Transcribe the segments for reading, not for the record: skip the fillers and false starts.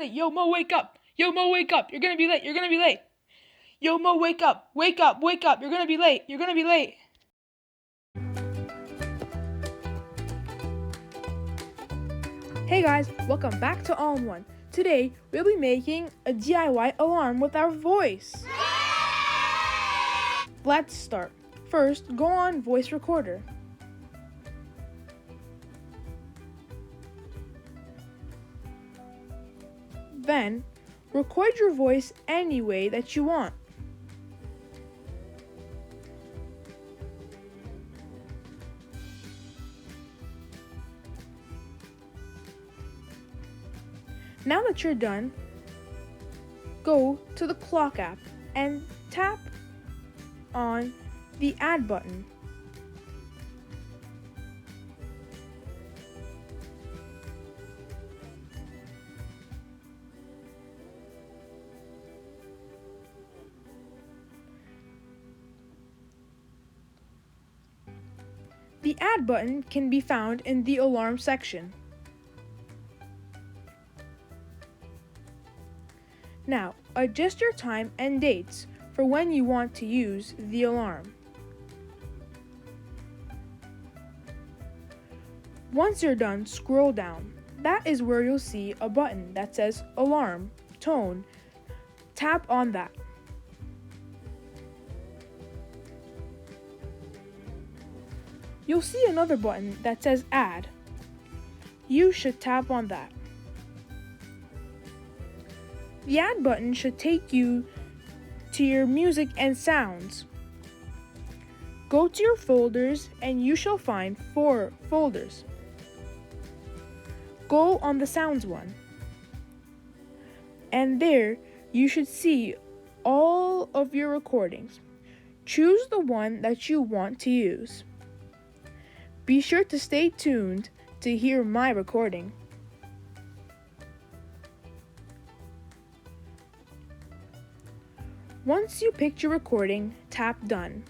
Yo, Mo, wake up. Yo, Mo, wake up. You're gonna be late. You're gonna be late. Yo, Mo, wake up. Wake up. Wake up. You're gonna be late. You're gonna be late. Hey guys, welcome back to All in One. Today, we'll be making a DIY alarm with our voice. Let's start. First, go on voice recorder. Then, record your voice any way that you want. Now that you're done, go to the clock app and tap on the add button. The add button can be found in the alarm section. Now, adjust your time and dates for when you want to use the alarm. Once you're done, scroll down. That is where you'll see a button that says Alarm Tone. Tap on that. You'll see another button that says Add. You should tap on that. The Add button should take you to your music and sounds. Go to your folders and you shall find 4 folders. Go on the sounds one. And there you should see all of your recordings. Choose the one that you want to use. Be sure to stay tuned to hear my recording. Once you picked your recording, tap Done.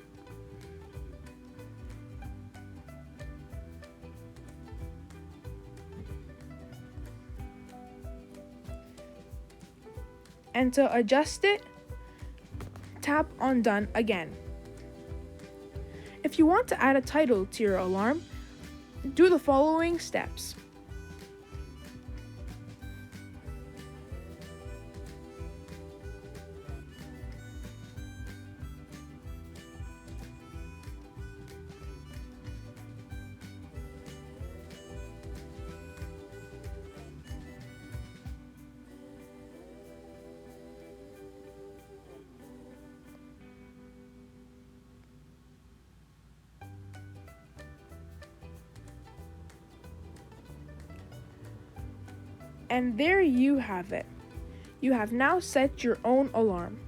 And to adjust it, tap on Done again. If you want to add a title to your alarm, do the following steps. And there you have it. You have now set your own alarm.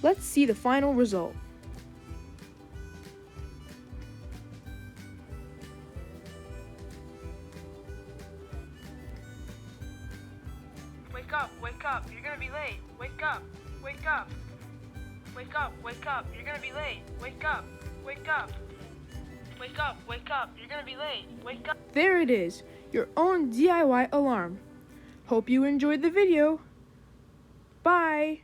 Let's see the final result. Wake up, wake up, you're gonna be late. Wake up, wake up. Wake up, wake up, you're gonna be late. Wake up, wake up. Wake up, wake up, you're gonna be late. Wake up. There it is, your own DIY alarm. Hope you enjoyed the video. Bye!